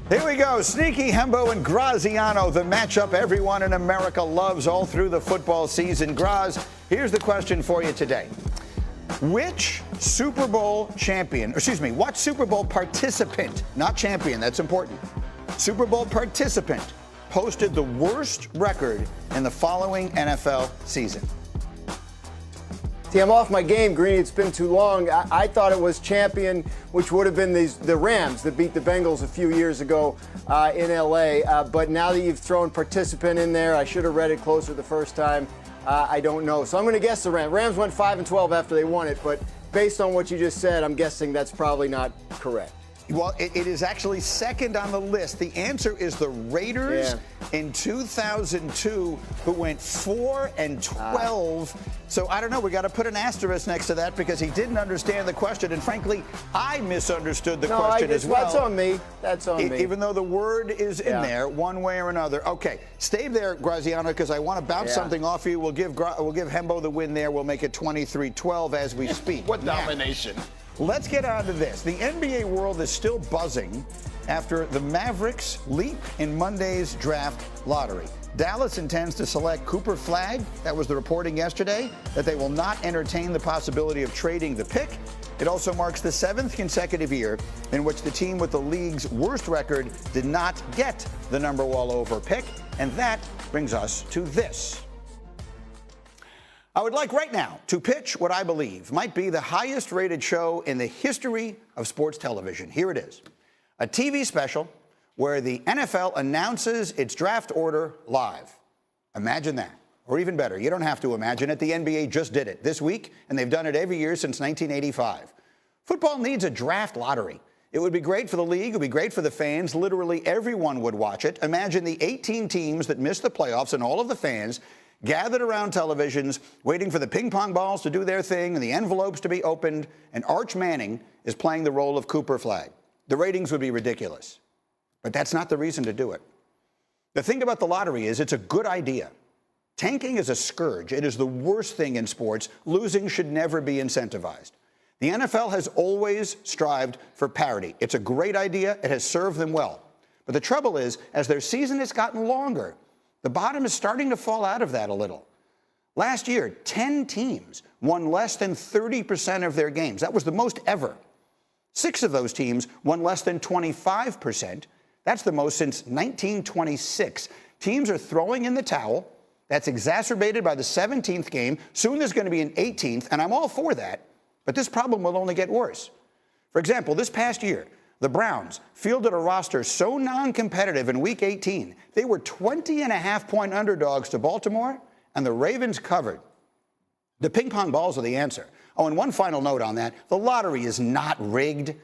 Here we go. Sneaky Hembo and Graziano, the matchup everyone in America loves all through the football season. Graz, here's the question for you today. Which Super Bowl champion, what Super Bowl participant, not champion, that's important, Super Bowl participant posted the worst record in the following NFL season? See, I'm off my game, Green. It's been too long. I thought it was champion, which would have been the Rams that beat the Bengals a few years ago in L.A. But now that you've thrown participant in there, I should have read it closer the first time. I don't know. So I'm going to guess the Rams. Rams went 5-12 after they won it, but based on what you just said, I'm guessing that's probably not correct. Well, it is actually second on the list. The answer is the Raiders in 2002, who went 4-12. So I don't know. We got to put an asterisk next to that because he didn't understand the question, and frankly, I misunderstood the question as well. That's on me. That's on me. Even though the word is in there, one way or another. Okay, stay there, Graziano, because I want to bounce something off you. We'll give Hembo the win there. We'll make it 23-12 as we speak. What domination! Let's get on to this. The NBA world is still buzzing after the Mavericks leap in Monday's draft lottery. Dallas intends to select Cooper Flagg. That was the reporting yesterday, that they will not entertain the possibility of trading the pick. It also marks the 7th consecutive year in which the team with the league's worst record did not get the number wall over pick. And that brings us to this. I would like right now to pitch what I believe might be the highest rated show in the history of sports television. Here it is. A TV special where the NFL announces its draft order live. Imagine that. Or even better, you don't have to imagine it. The NBA just did it this week, and they've done it every year since 1985. Football needs a draft lottery. It would be great for the league. It would be great for the fans. Literally everyone would watch it. Imagine the 18 teams that missed the playoffs and all of the fans gathered around televisions, waiting for the ping pong balls to do their thing and the envelopes to be opened, and Arch Manning is playing the role of Cooper Flagg. The ratings would be ridiculous. But that's not the reason to do it. The thing about the lottery is it's a good idea. Tanking is a scourge. It is the worst thing in sports. Losing should never be incentivized. The NFL has always strived for parity. It's a great idea. It has served them well. But the trouble is, as their season has gotten longer, the bottom is starting to fall out of that a little. Last year, 10 teams won less than 30% of their games. That was the most ever. 6 of those teams won less than 25%. That's the most since 1926. Teams are throwing in the towel. That's exacerbated by the 17th game. Soon there's going to be an 18th, and I'm all for that. But this problem will only get worse. For example, this past year, the Browns fielded a roster so non-competitive in Week 18, they were 20.5-point underdogs to Baltimore, and the Ravens covered. The ping pong balls are the answer. Oh, and one final note on that. The lottery is not rigged.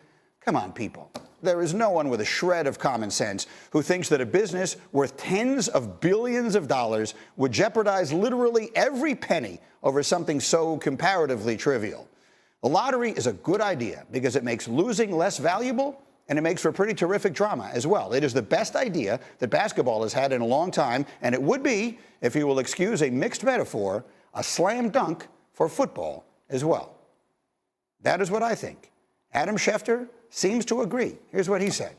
Come on, people. There is no one with a shred of common sense who thinks that a business worth tens of billions of dollars would jeopardize literally every penny over something so comparatively trivial. The lottery is a good idea because it makes losing less valuable, and it makes for pretty terrific drama as well. It is the best idea that basketball has had in a long time, and it would be, if you will excuse a mixed metaphor, a slam dunk for football as well. That is what I think. Adam Schefter seems to agree. Here's what he said.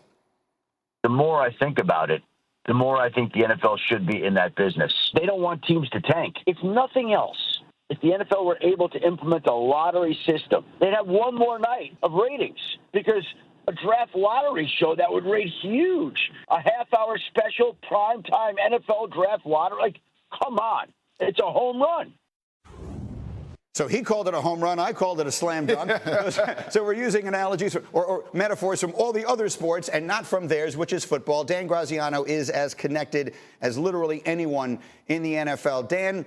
The more I think about it, the more I think the NFL should be in that business. They don't want teams to tank. If nothing else, if the NFL were able to implement a lottery system, they'd have one more night of ratings, because a draft lottery show that would rate huge. A half-hour special primetime NFL draft lottery. Like, come on. It's a home run. So he called it a home run. I called it a slam dunk. So we're using analogies or metaphors from all the other sports and not from theirs, which is football. Dan Graziano is as connected as literally anyone in the NFL. Dan,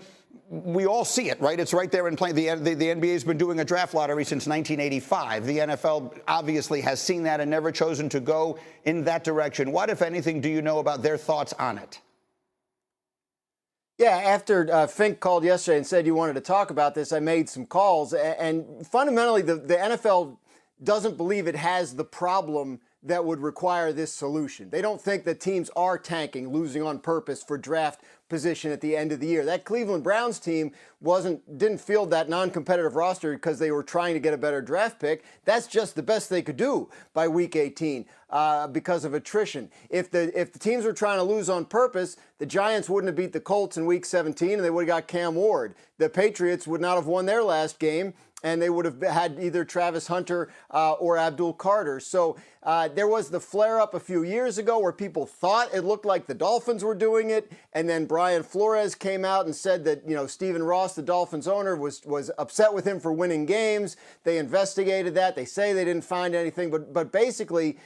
we all see it, right? It's right there in play. The NBA has been doing a draft lottery since 1985. The NFL obviously has seen that and never chosen to go in that direction. What, if anything, do you know about their thoughts on it? Yeah, after Fink called yesterday and said you wanted to talk about this, I made some calls. And fundamentally, the NFL doesn't believe it has the problem that would require this solution. They don't think that teams are tanking, losing on purpose for draft position at the end of the year. That Cleveland Browns team didn't field that non-competitive roster because they were trying to get a better draft pick. That's just the best they could do by week 18 because of attrition. If the teams were trying to lose on purpose, the Giants wouldn't have beat the Colts in week 17 and they would have got Cam Ward. The Patriots would not have won their last game and they would have had either Travis Hunter or Abdul Carter. So there was the flare-up a few years ago where people thought it looked like the Dolphins were doing it, and then Brian Flores came out and said that, you know, Stephen Ross, the Dolphins owner, was upset with him for winning games. They investigated that. They say they didn't find anything, but basically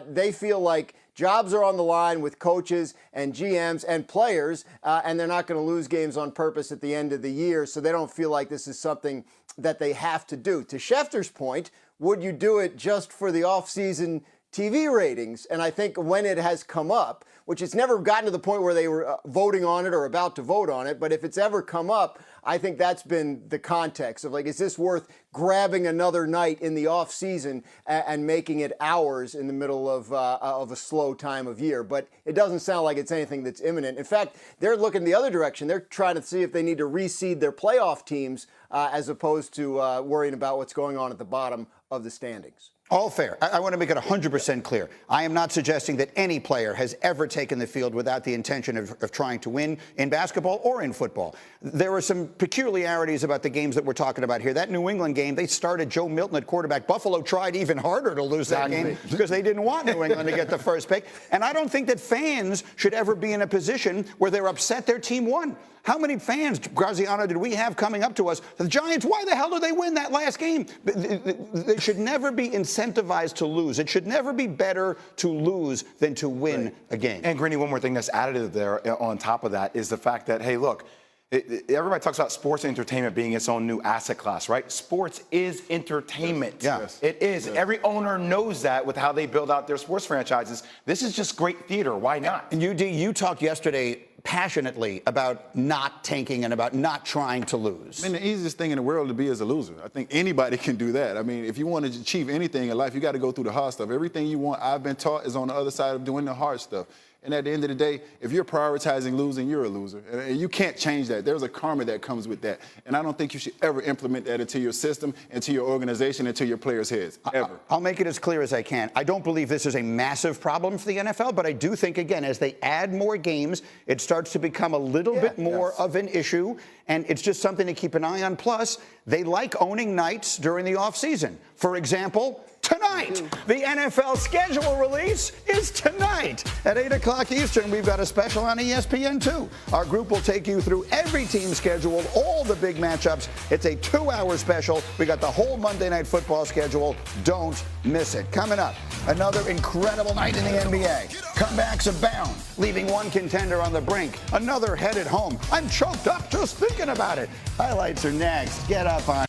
they feel like jobs are on the line with coaches and GMs and players, and they're not going to lose games on purpose at the end of the year, so they don't feel like this is something that they have to do. To Schefter's point, would you do it just for the off-season TV ratings? And I think when it has come up, which it's never gotten to the point where they were voting on it or about to vote on it, but if it's ever come up, I think that's been the context of, like, is this worth grabbing another night in the off season and making it hours in the middle of a slow time of year? But it doesn't sound like it's anything that's imminent. In fact, they're looking the other direction. They're trying to see if they need to reseed their playoff teams as opposed to worrying about what's going on at the bottom of the standings. All fair. I want to make it 100% clear. I am not suggesting that any player has ever taken the field without the intention of trying to win in basketball or in football. There are some peculiarities about the games that we're talking about here. That New England game, they started Joe Milton at quarterback. Buffalo tried even harder to lose that game because they didn't want New England to get the first pick. And I don't think that fans should ever be in a position where they're upset their team won. How many fans, Graziano, did we have coming up to us? The Giants, why the hell did they win that last game? They should never be incentivized to lose. It should never be better to lose than to win a game. And, Greeny, one more thing that's additive there on top of that is the fact that, hey, look, everybody talks about sports entertainment being its own new asset class, right? Sports is entertainment. Yes. It is. Yes. Every owner knows that with how they build out their sports franchises. This is just great theater. Why not? And you talked yesterday passionately about not tanking and about not trying to lose. I mean, the easiest thing in the world to be is a loser. I think anybody can do that. I mean, if you want to achieve anything in life, you got to go through the hard stuff. Everything you want, I've been taught, is on the other side of doing the hard stuff. And at the end of the day, if you're prioritizing losing, you're a loser. And you can't change that. There's a karma that comes with that. And I don't think you should ever implement that into your system, into your organization, into your players' heads, ever. I'll make it as clear as I can. I don't believe this is a massive problem for the NFL, but I do think, again, as they add more games, it starts to become a little bit more of an issue, and it's just something to keep an eye on. Plus, they like owning nights during the offseason. For example, tonight. The NFL schedule release is tonight. At 8 o'clock Eastern, we've got a special on ESPN 2. Our group will take you through every team schedule, all the big matchups. It's a 2-hour special. We got the whole Monday Night Football schedule. Don't miss it. Coming up, another incredible night in the NBA. Comebacks abound, leaving one contender on the brink, another headed home. I'm choked up just thinking about it. Highlights are next. Get up on.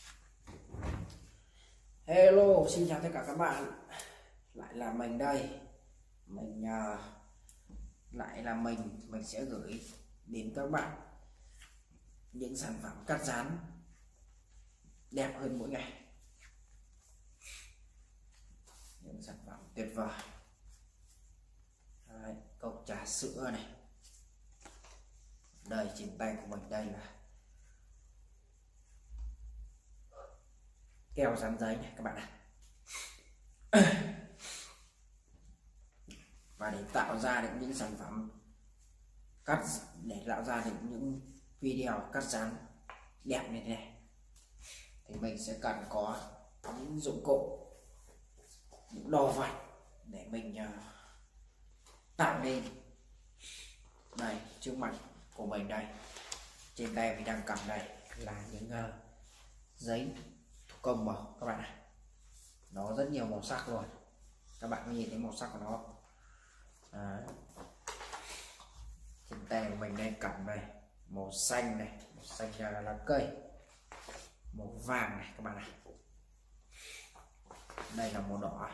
Hello, xin chào tất cả các bạn. Lại là mình đây. Lại là mình sẽ gửi đến các bạn những sản phẩm cắt dán đẹp hơn mỗi ngày. Những sản phẩm tuyệt vời. Đấy, cốc trà sữa này. Đây, trên tay của mình đây là keo dán giấy này các bạn ạ. Và để tạo ra được những sản phẩm để tạo ra được những video cắt dán đẹp như thế này thì mình sẽ cần có những dụng cụ, những đồ vật để mình tạo nên. Đây, trước mặt của mình đây, trên tay mình đang cầm đây là những giấy thủ công màu các bạn ạ. Nó rất nhiều màu sắc luôn, các bạn có nhìn thấy màu sắc của nó. Đấy. Trên tay của mình đây cầm đây, màu xanh này, màu xanh là lá cây, màu vàng này các bạn ạ. Đây là màu đỏ.